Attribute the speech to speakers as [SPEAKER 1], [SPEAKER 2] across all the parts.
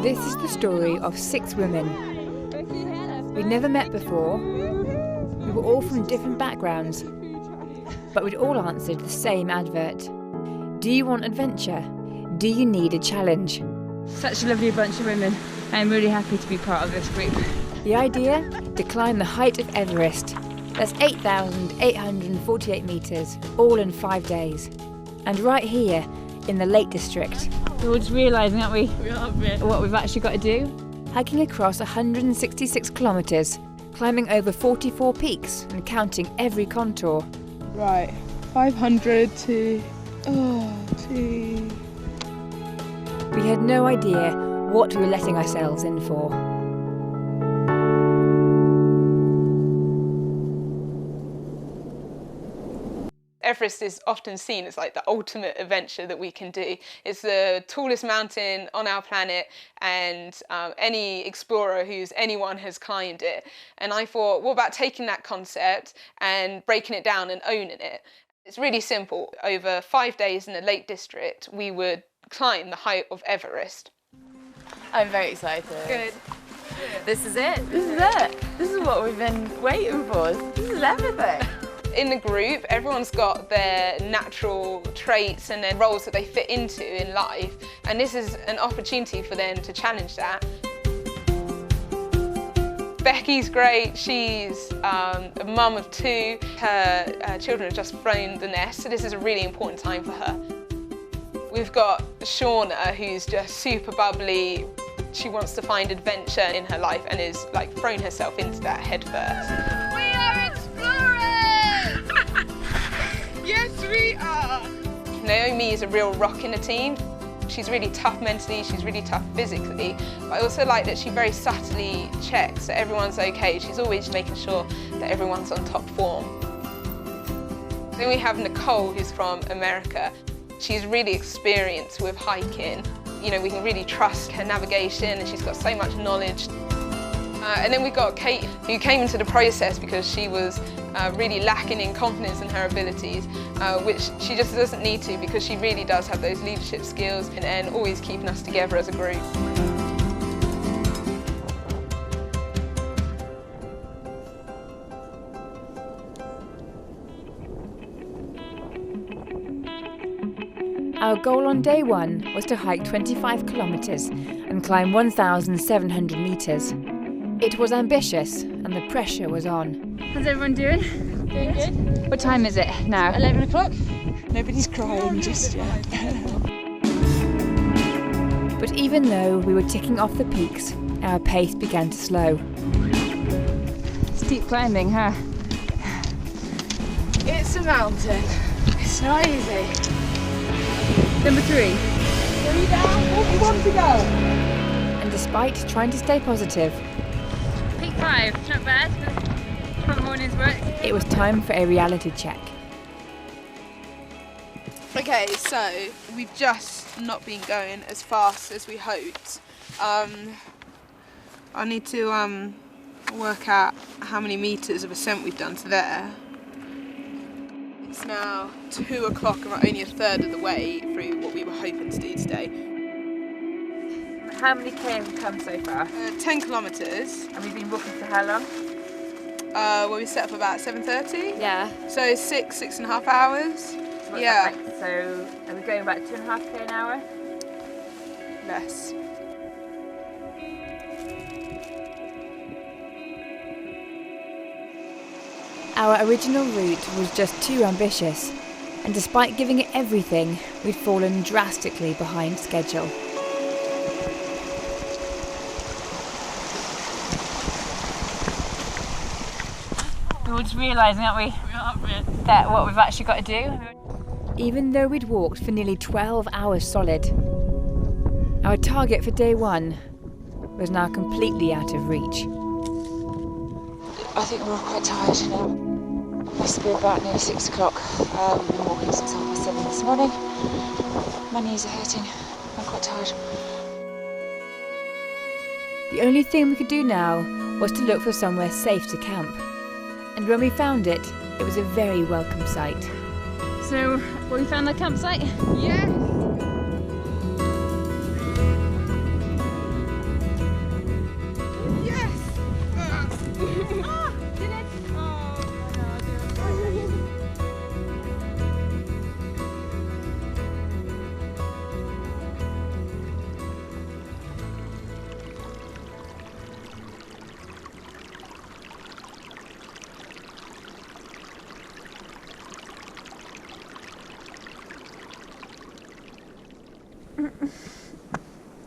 [SPEAKER 1] This is the story of 6 women. We'd never met before. We were all from different backgrounds, but we'd all answered the same advert. Do you want adventure? Do you need a challenge?
[SPEAKER 2] Such a lovely bunch of women. I'm really happy to be part of this group.
[SPEAKER 1] The idea? To climb the height of Everest. That's 8,848 metres, all in 5 days. And right here, in the Lake District.
[SPEAKER 2] We're just realising, aren't we, what we've actually got to do?
[SPEAKER 1] Hiking across 166 kilometres, climbing over 44 peaks and counting every contour.
[SPEAKER 3] Right, 500 to... gee.
[SPEAKER 1] We had no idea what we were letting ourselves in for.
[SPEAKER 4] Everest is often seen as like the ultimate adventure that we can do. It's the tallest mountain on our planet, and any explorer anyone has climbed it. And I thought, what about taking that concept and breaking it down and owning it? It's really simple. Over 5 days in the Lake District, we would climb the height of Everest.
[SPEAKER 5] I'm very excited.
[SPEAKER 4] Good.
[SPEAKER 5] This is it. This is it. This is what we've been waiting for. This is everything.
[SPEAKER 4] In the group, everyone's got their natural traits and their roles that they fit into in life, and this is an opportunity for them to challenge that. Becky's great. She's a mum of 2. Her children have just flown the nest, so this is a really important time for her. We've got Shauna, who's just super bubbly. She wants to find adventure in her life and is like thrown herself into that head first.
[SPEAKER 3] We are explorers! Yes, we are!
[SPEAKER 4] Naomi is a real rock in the team. She's really tough mentally, she's really tough physically, but I also like that she very subtly checks that everyone's okay. She's always making sure that everyone's on top form. Then we have Nicole, who's from America. She's really experienced with hiking. You know, we can really trust her navigation, and she's got so much knowledge. And then we got Kate, who came into the process because she was really lacking in confidence in her abilities, which she just doesn't need to, because she really does have those leadership skills and always keeping us together as a group.
[SPEAKER 1] Our goal on day 1 was to hike 25 kilometres and climb 1,700 metres. It was ambitious and the pressure was on.
[SPEAKER 2] How's everyone doing? Doing good. What time is it now? 11 o'clock.
[SPEAKER 3] Nobody's crying just yet.
[SPEAKER 1] But even though we were ticking off the peaks, our pace began to slow.
[SPEAKER 2] Steep climbing, huh?
[SPEAKER 3] It's a mountain. It's not easy.
[SPEAKER 2] Number 3.
[SPEAKER 3] 3 down, 41 to go.
[SPEAKER 1] And despite trying to stay positive,
[SPEAKER 2] Peak 5, not bad for the morning's work.
[SPEAKER 1] it was time for a reality check.
[SPEAKER 3] Okay, so we've just not been going as fast as we hoped. I need to work out how many metres of ascent we've done to there. It's now 2 o'clock and we're only a third of the way through what we were hoping to do today.
[SPEAKER 2] How many km have we come so far?
[SPEAKER 3] 10 kilometres.
[SPEAKER 2] And we've been walking for how long?
[SPEAKER 3] Well, we set up about 7:30.
[SPEAKER 2] Yeah.
[SPEAKER 3] So 6.5 hours.
[SPEAKER 2] So what's
[SPEAKER 3] Yeah.
[SPEAKER 2] that like? So are we going about 2.5k an hour?
[SPEAKER 3] Less.
[SPEAKER 1] Our original route was just too ambitious, and despite giving it everything, we'd fallen drastically behind schedule.
[SPEAKER 2] We're just realising, aren't we? That what we've actually got to do.
[SPEAKER 1] Even though we'd walked for nearly 12 hours solid, our target for day 1 was now completely out of reach.
[SPEAKER 5] I think we're all quite tired now. Must be about nearly 6 o'clock. We've been walking since 7:30 this morning. My knees are hurting. I'm quite tired.
[SPEAKER 1] The only thing we could do now was to look for somewhere safe to camp. And when we found it, it was a very welcome sight.
[SPEAKER 2] So, we found the campsite?
[SPEAKER 3] Yeah.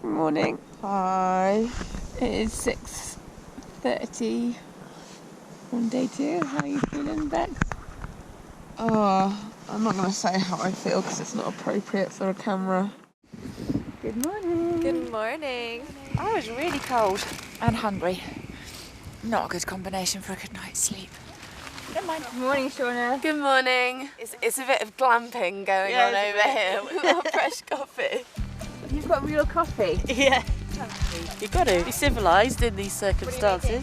[SPEAKER 6] Morning. Hi. It is 6:30 on day 2. How are you feeling, Bex? Oh, I'm not going to say how I feel because it's not appropriate for a camera.
[SPEAKER 1] Good morning.
[SPEAKER 6] Good morning. I was really cold and hungry. Not a good combination for a good night's sleep. Don't mind.
[SPEAKER 1] Good morning, Shauna.
[SPEAKER 6] Good morning. It's a bit of glamping going on over here with our fresh coffee.
[SPEAKER 1] You've got real coffee.
[SPEAKER 7] Yeah. You've got to be civilised in these circumstances.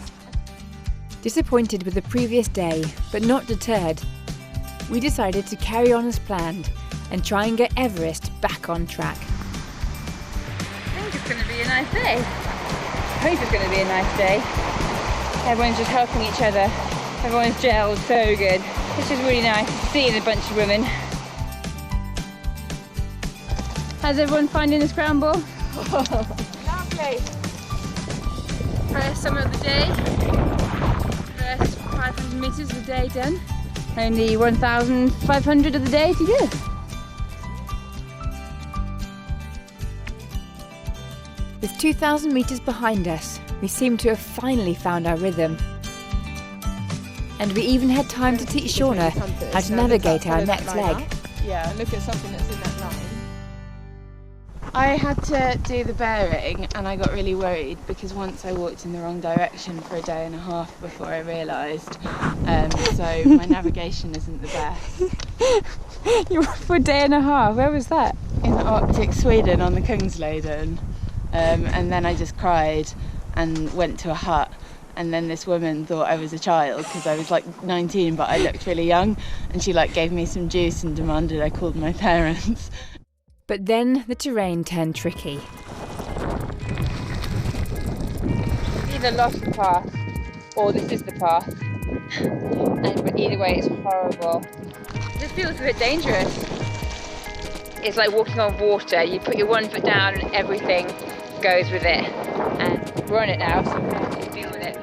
[SPEAKER 1] Disappointed with the previous day, but not deterred, we decided to carry on as planned and try and get Everest back on track.
[SPEAKER 2] I think it's going to be a nice day. I hope it's going to be a nice day. Everyone's just helping each other. Everyone's gelled so good. It's just really nice seeing a bunch of women. How's everyone finding the scramble?
[SPEAKER 6] Lovely.
[SPEAKER 2] First summer of the day. First 500 metres of the day done. Only 1,500 of the day to go.
[SPEAKER 1] With 2,000 metres behind us, we seem to have finally found our rhythm. And we even had time to teach Shauna how to navigate our next leg.
[SPEAKER 3] Yeah, look at something that's in that line.
[SPEAKER 6] I had to do the bearing and I got really worried because once I walked in the wrong direction for a day and a half before I realised. So my navigation isn't the best.
[SPEAKER 2] You went for a day and a half. Where was that?
[SPEAKER 6] In Arctic Sweden on the Kungsleden. And then I just cried and went to a hut. And then this woman thought I was a child because I was like 19 but I looked really young. And she gave me some juice and demanded I called my parents.
[SPEAKER 1] But then the terrain turned tricky.
[SPEAKER 2] Either lost the path or this is the path. But either way, it's horrible. This feels a bit dangerous. It's like walking on water. You put your one foot down and everything goes with it. And we're on it now, so we have to deal with it.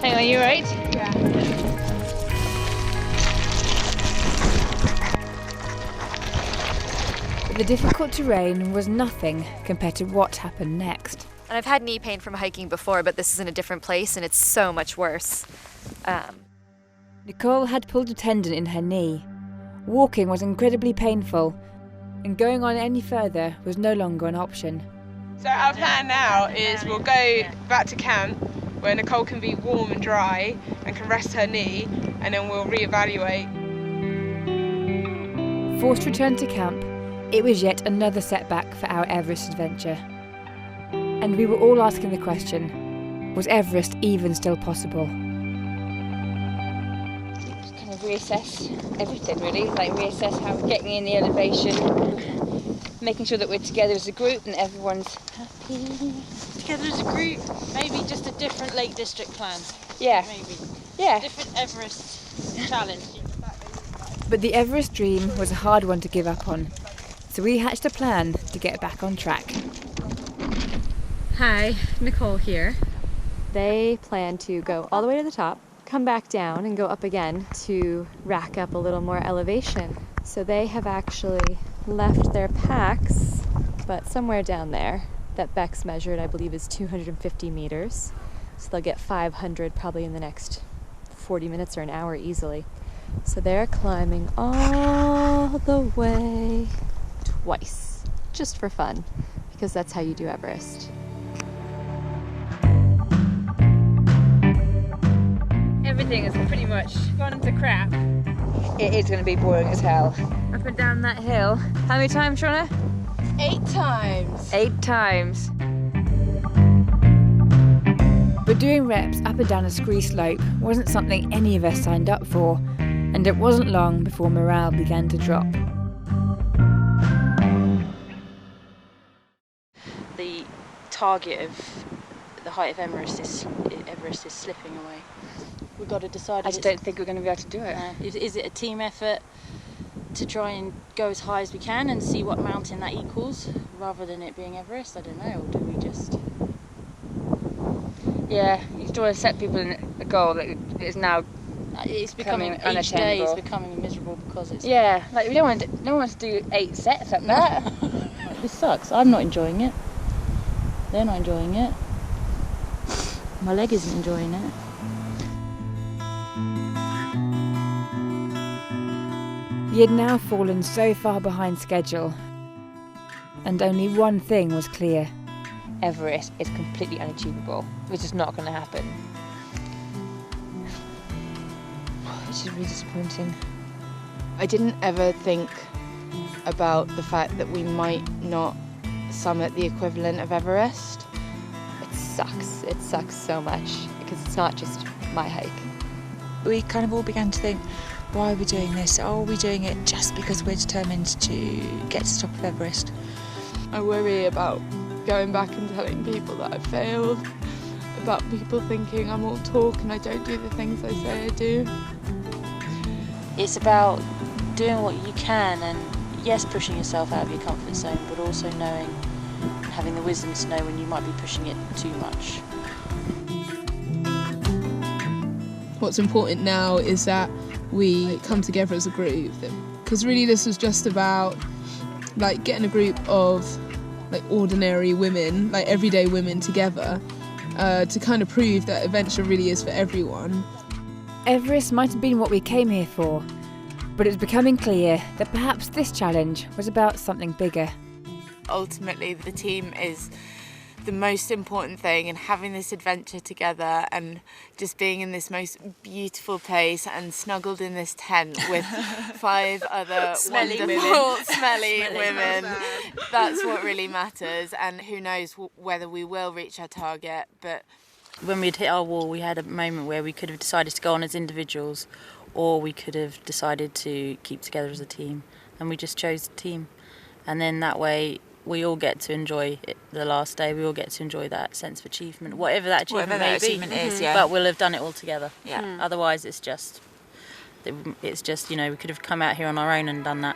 [SPEAKER 2] Hang on, you right?
[SPEAKER 3] Yeah.
[SPEAKER 1] The difficult terrain was nothing compared to what happened next.
[SPEAKER 8] And I've had knee pain from hiking before, but this is in a different place and it's so much worse.
[SPEAKER 1] Nicole had pulled a tendon in her knee. Walking was incredibly painful, and going on any further was no longer an option.
[SPEAKER 3] So our plan now is we'll go back to camp where Nicole can be warm and dry and can rest her knee, and then we'll reevaluate.
[SPEAKER 1] Forced to return to camp, it was yet another setback for our Everest adventure. And we were all asking the question, was Everest even still possible?
[SPEAKER 2] Kind of reassess everything really, reassess how we're getting in the elevation, making sure that we're together as a group and everyone's happy.
[SPEAKER 7] Together as a group, maybe just a different Lake District plan.
[SPEAKER 2] Yeah.
[SPEAKER 7] Maybe.
[SPEAKER 2] Yeah.
[SPEAKER 7] Different Everest challenge.
[SPEAKER 1] But the Everest dream was a hard one to give up on, so we hatched a plan to get back on track.
[SPEAKER 9] Hi, Nicole here. They plan to go all the way to the top, come back down and go up again to rack up a little more elevation. So they have actually left their packs, but somewhere down there that Bex measured, I believe, is 250 meters. So they'll get 500 probably in the next 40 minutes or an hour easily. So they're climbing all the way twice, just for fun, because that's how you do Everest.
[SPEAKER 2] Everything has pretty much gone into crap. It is going to be boring as hell. Up and down that hill. How many times, Shauna?
[SPEAKER 3] 8 times.
[SPEAKER 2] 8 times.
[SPEAKER 1] But doing reps up and down a scree slope wasn't something any of us signed up for, and it wasn't long before morale began to drop.
[SPEAKER 7] The
[SPEAKER 6] target of the height of Everest is slipping away. We've got to decide.
[SPEAKER 2] I just don't think we're going to be able to do it.
[SPEAKER 6] Is it a team effort to try and go as high as we can and see what mountain that equals, rather than it being Everest? I don't know. Or do we just?
[SPEAKER 2] Yeah, you just want to set people a goal that is now.
[SPEAKER 6] It's becoming each day is becoming miserable because it's.
[SPEAKER 2] Yeah, like no one wants to do 8 sets like that.
[SPEAKER 6] This sucks. I'm not enjoying it. They're not enjoying it. My leg isn't enjoying it.
[SPEAKER 1] We had now fallen so far behind schedule, and only one thing was clear.
[SPEAKER 2] Everest is completely unachievable. It's just not going to happen. It's just really disappointing.
[SPEAKER 6] I didn't ever think about the fact that we might not summit the equivalent of Everest.
[SPEAKER 9] It sucks. It sucks so much because it's not just my hike.
[SPEAKER 5] We kind of all began to think, why are we doing this? Are we doing it just because we're determined to get to the top of Everest?
[SPEAKER 6] I worry about going back and telling people that I failed, about people thinking I'm all talk and I don't do the things I say I do. It's about doing what you can and, yes, pushing yourself out of your comfort zone, but also knowing, having the wisdom to know when you might be pushing it too much.
[SPEAKER 3] What's important now is that we come together as a group, because really this was just about like getting a group of like ordinary women, like everyday women together to kind of prove that adventure really is for everyone.
[SPEAKER 1] Everest might have been what we came here for, but it was becoming clear that perhaps this challenge was about something bigger.
[SPEAKER 6] Ultimately, the team is the most important thing, and having this adventure together and just being in this most beautiful place and snuggled in this tent with 5 other smelly women. That's what really matters, and who knows whether we will reach our target. But when we'd hit our wall, we had a moment where we could have decided to go on as individuals, or we could have decided to keep together as a team, and we just chose the team. And then that way we all get to enjoy it the last day. We all get to enjoy that sense of achievement, whatever that achievement may be.
[SPEAKER 5] Is, yeah.
[SPEAKER 6] But we'll have done it all together.
[SPEAKER 5] Yeah.
[SPEAKER 6] Otherwise, it's just, you know, we could have come out here on our own and done that.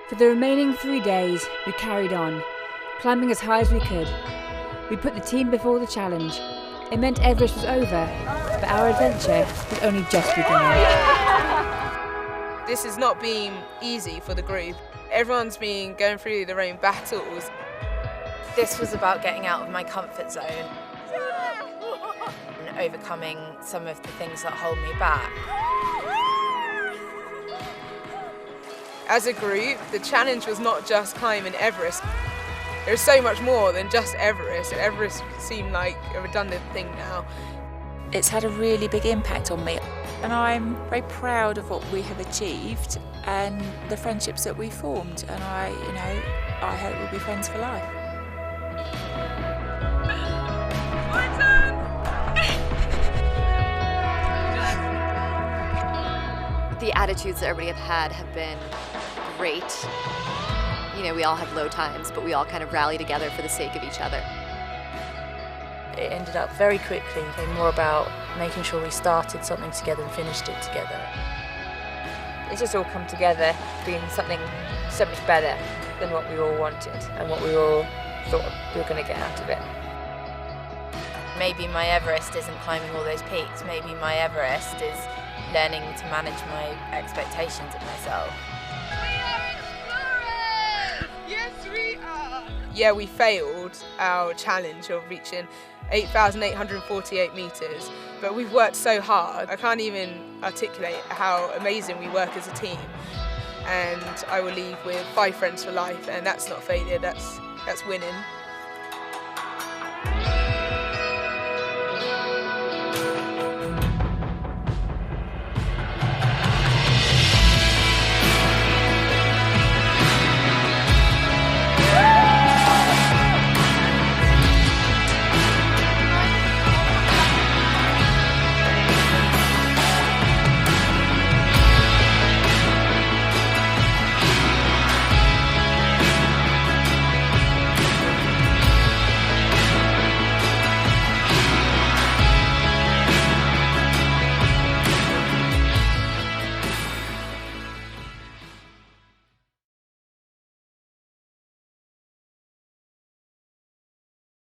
[SPEAKER 1] For the remaining 3 days, we carried on, climbing as high as we could. We put the team before the challenge. It meant Everest was over, but our adventure was only just beginning.
[SPEAKER 3] This has not been easy for the group. Everyone's been going through their own battles.
[SPEAKER 8] This was about getting out of my comfort zone and overcoming some of the things that hold me back.
[SPEAKER 3] As a group, the challenge was not just climbing Everest. There's so much more than just Everest. Everest seemed like a redundant thing now.
[SPEAKER 5] It's had a really big impact on me, and I'm very proud of what we have achieved and the friendships that we formed, and I hope we'll be friends for life.
[SPEAKER 8] The attitudes that everybody have been great. You know, we all have low times, but we all kind of rally together for the sake of each other.
[SPEAKER 6] It ended up very quickly, it became more about making sure we started something together and finished it together.
[SPEAKER 2] It's just all come together, being something so much better than what we all wanted and what we all thought we were going to get out of it.
[SPEAKER 8] Maybe my Everest isn't climbing all those peaks. Maybe my Everest is learning to manage my expectations of myself.
[SPEAKER 3] Yes, we are! Yeah, we failed our challenge of reaching 8,848 metres, but we've worked so hard. I can't even articulate how amazing we work as a team. And I will leave with 5 friends for life, and that's not failure, that's winning.